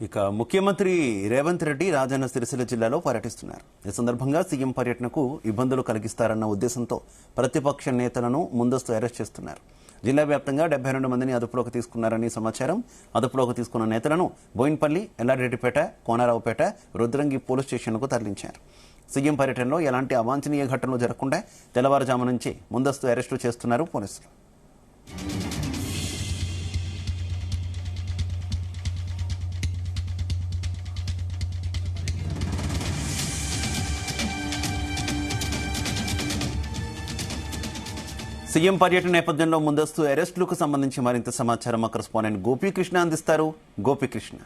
ఇక ముఖ్యమంత్రి రేవంత్ రెడ్డి రాజన్న సిరిసిల్ల జిల్లాలో పర్యటిస్తున్నారు. ఈ సందర్భంగా సీఎం పర్యటనకు ఇబ్బందులు కలిగిస్తారన్న ఉద్దేశంతో ప్రతిపక్ష నేతలను ముందస్తు అరెస్ట్ చేస్తున్నారు. జిల్లా వ్యాప్తంగా 72 మందిని అదుపులోకి తీసుకున్నారని సమాచారం. అదుపులోకి తీసుకున్న నేతలను బోయిన్పల్లి, ఎల్లారెడ్డిపేట, కోనరావుపేట, రుద్రంగి పోలీస్ స్టేషన్లకు తరలించారు. సీఎం పర్యటనలో ఎలాంటి అవాంఛనీయ ఘటనలు జరగకుండా తెల్లవారుజాము నుంచి ముందస్తు అరెస్టు చేస్తున్నారు పోలీసులు. సీఎం పర్యటన నేపథ్యంలో ముందస్తు అరెస్టులకు సంబంధించి మరింత సమాచారం మా కరెస్పాండెంట్ గోపీకృష్ణ అందిస్తారు. గోపీకృష్ణ.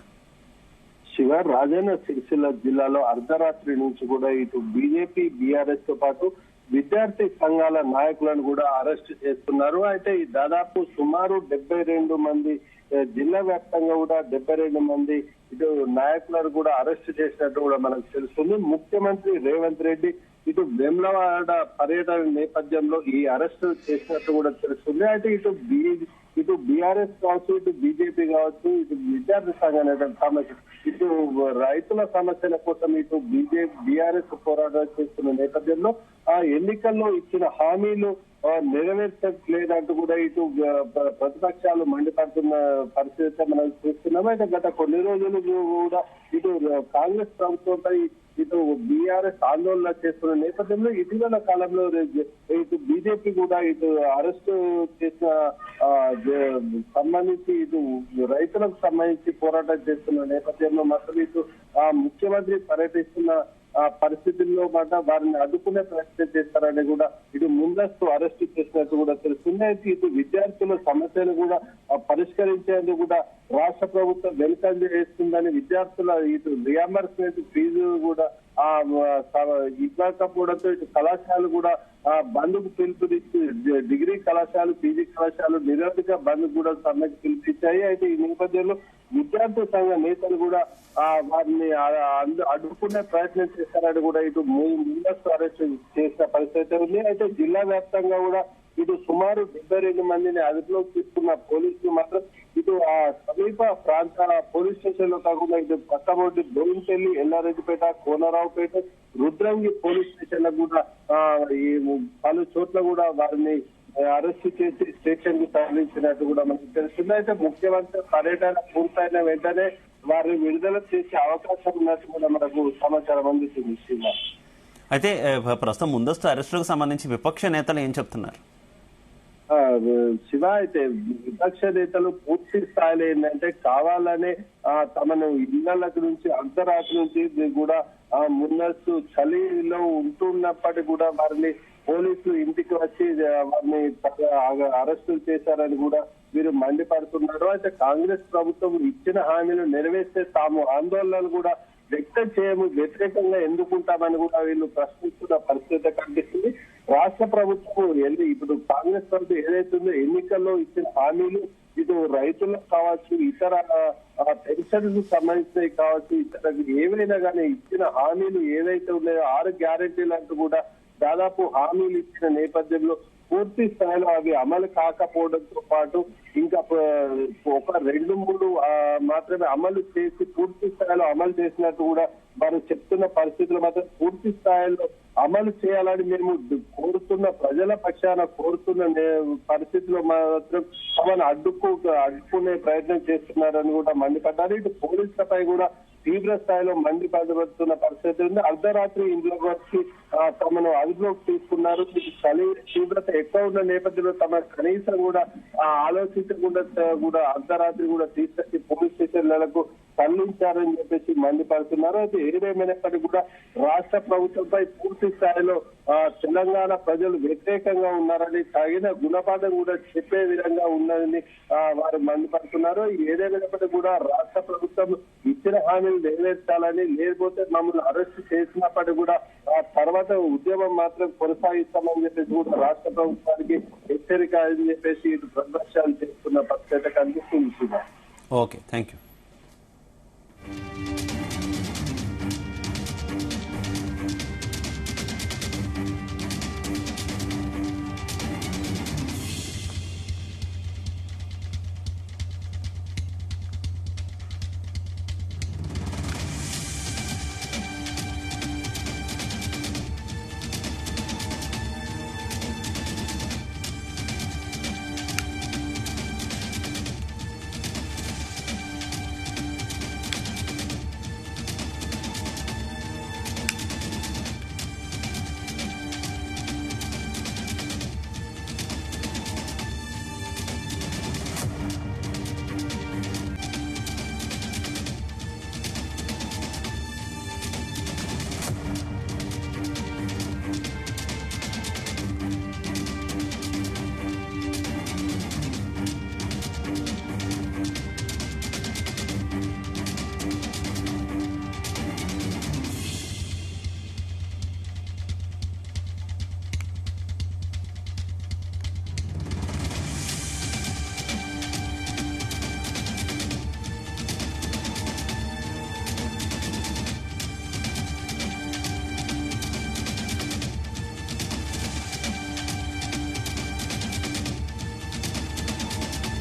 శివ, రాజన్న సిరిసిల్ల జిల్లాలో అర్ధరాత్రి నుంచి కూడా ఇటు బీజేపీ, బీఆర్ఎస్ తో పాటు విద్యార్థి సంఘాల నాయకులను కూడా అరెస్ట్ చేస్తున్నారు. అయితే దాదాపు సుమారు 72 మంది, జిల్లా వ్యాప్తంగా కూడా 72 మంది ఇటు నాయకులను కూడా అరెస్ట్ చేసినట్టు కూడా మనకు తెలుస్తుంది. ముఖ్యమంత్రి రేవంత్ రెడ్డి ఇటు వేములవాడ పర్యటన నేపథ్యంలో ఈ అరెస్ట్ చేసినట్టు కూడా తెలుస్తుంది. అయితే ఇటు బీఆర్ఎస్ కావచ్చు, ఇటు బీజేపీ కావచ్చు, ఇటు విద్యార్థి సంఘాల సమస్య, ఇటు రైతుల సమస్యల కోసం ఇటు బీఆర్ఎస్ పోరాటం చేస్తున్న నేపథ్యంలో ఆ ఎన్నికల్లో ఇచ్చిన హామీలు నెరవేర్చలేదంటూ కూడా ఇటు ప్రతిపక్షాలు మండిపడుతున్న పరిస్థితి మనం చూస్తున్నాం. అయితే గత కొన్ని రోజులు కూడా ఇటు కాంగ్రెస్ ప్రభుత్వంపై ఇటు బీఆర్ఎస్ ఆందోళన చేస్తున్న నేపథ్యంలో ఇటీవల కాలంలో ఇటు బీజేపీ కూడా ఇటు అరెస్టు చేసిన సంబంధించి ఇటు రైతులకు సంబంధించి పోరాటం చేస్తున్న నేపథ్యంలో మాత్రం ఇటు ముఖ్యమంత్రి పర్యటిస్తున్న పరిస్థితుల్లో మాట వారిని అడ్డుకునే ప్రయత్నం చేస్తారని కూడా ఇటు ముందస్తు అరెస్టు చేసినట్టు కూడా తెలుస్తుంది. అయితే ఇటు విద్యార్థుల సమస్యలు కూడా పరిష్కరించేందుకు కూడా రాష్ట్ర ప్రభుత్వం వెనుకంజ వేస్తుందని, విద్యార్థుల ఇటు రియంబర్స్మెంట్ ఫీజు కూడా ఇవ్వకపోవడంతో ఇటు కళాశాలలు కూడా బంద్కు పిలుపునిచ్చి డిగ్రీ కళాశాలలు, పీజీ కళాశాలలు నిరవధిక బంద్ కూడా సమ్మెకు పిలుపునిచ్చాయి. అయితే ఈ నేపథ్యంలో విద్యార్థి సంఘ నేతలు కూడా వారిని అడ్డుకునే ప్రయత్నం చేస్తారని కూడా ఇటు ముందస్తు అరెస్ట్ చేసిన పరిస్థితి ఉంది. అయితే జిల్లా వ్యాప్తంగా కూడా ఇటు సుమారు 72 మందిని అదుపులోకి తీసుకున్న పోలీసులు మాత్రం ఇటు ఆ సమీప ప్రాంత పోలీస్ స్టేషన్ లో కాకుండా ఇటు పక్కబోటి బోయిన్పల్లి, ఎల్లారెడ్డిపేట, కోనరావుపేట, రుద్రంగి పోలీస్ స్టేషన్లకు కూడా ఈ పలు చోట్ల కూడా వారిని అరెస్ట్ చేసి స్టేషన్ కు తరలించినట్టు కూడా మనకు తెలుస్తుంది. అయితే ముఖ్యమంత్రి పర్యటన పూర్తయిన వెంటనే వారిని విడుదల చేసే అవకాశం ఉన్నట్టు కూడా మనకు సమాచారం అందుతుంది. అయితే ప్రస్తుతం ముందస్తు అరెస్టులకు సంబంధించి విపక్ష నేతలు ఏం చెప్తున్నారు? శివ, అయితే విపక్ష నేతలు పూర్తి స్థాయిలో ఏంటంటే కావాలనే తమను ఇళ్లకు నుంచి అర్ధరాత్రి నుంచి కూడా ముందస్తు చలిలో ఉంటున్నప్పటికీ కూడా వారిని పోలీసులు ఇంటికి వచ్చి వారిని అరెస్టులు చేశారని కూడా వీరు మండిపడుతున్నారు. అయితే కాంగ్రెస్ ప్రభుత్వం ఇచ్చిన హామీలు నెరవేర్స్తే తాము ఆందోళనలు కూడా వ్యక్తం చేయము, వ్యతిరేకంగా ఎందుకుంటామని కూడా వీళ్ళు ప్రశ్నిస్తున్న పరిస్థితి కనిపిస్తుంది. రాష్ట్ర ప్రభుత్వం ఇప్పుడు కాంగ్రెస్ ప్రభుత్వం ఏదైతుందో ఎన్నికల్లో ఇచ్చిన హామీలు ఇటు రైతులకు కావచ్చు, ఇతర పెన్షన్లకు సంబంధించినవి కావచ్చు, ఇతర ఏవైనా కానీ ఇచ్చిన హామీలు ఏదైతే ఉన్నాయో 6 గ్యారెంటీలు అంటూ కూడా దాదాపు హామీలు ఇచ్చిన నేపథ్యంలో పూర్తి స్థాయిలో అవి అమలు కాకపోవడంతో పాటు ఇంకా ఒక 2-3 మాత్రమే అమలు చేసి పూర్తి స్థాయిలో అమలు చేసినట్టు కూడా వారు చెప్తున్న పరిస్థితులు మాత్రం పూర్తి స్థాయిలో అమలు చేయాలని మేము కోరుతున్న, ప్రజల పక్షాన కోరుతున్న పరిస్థితుల్లో మాత్రం తమను అడ్డుకునే ప్రయత్నం చేస్తున్నారని కూడా మండిపడ్డారు. ఇటు పోలీసులపై కూడా తీవ్ర స్థాయిలో మండిపడుతున్న పరిస్థితి ఉంది. అర్ధరాత్రి ఇంట్లోకి వచ్చి తమను అదుపులోకి తీసుకున్నారు. చలి తీవ్రత ఎక్కువ ఉన్న నేపథ్యంలో తమ కనీసం కూడా ఆలోచించకుండా కూడా అర్ధరాత్రి కూడా తీసుకొచ్చి పోలీస్ స్టేషన్లకు తరలించారని చెప్పేసి మండిపడుతున్నారు. అయితే ఏదేమైనప్పటికీ కూడా రాష్ట్ర ప్రభుత్వంపై పూర్తి స్థాయిలో తెలంగాణ ప్రజలు వ్యతిరేకంగా ఉన్నారని, తగిన గుణపాఠం కూడా చెప్పే విధంగా ఉన్నదని వారు మండిపడుతున్నారు. ఏదేమైనప్పటికీ కూడా రాష్ట్ర ప్రభుత్వం ఇచ్చిన హామీలు నెరవేర్చాలని, లేకపోతే మమ్మల్ని అరెస్ట్ చేసినప్పటికీ కూడా తర్వాత ఉద్యమం మాత్రం కొనసాగిస్తామని చెప్పేసి కూడా రాష్ట్ర ప్రభుత్వానికి హెచ్చరిక అని చెప్పేసి ఇటు ప్రతిపక్షాలు చేస్తున్న పరిస్థితి కనిపిస్తుంది. Okay, thank you.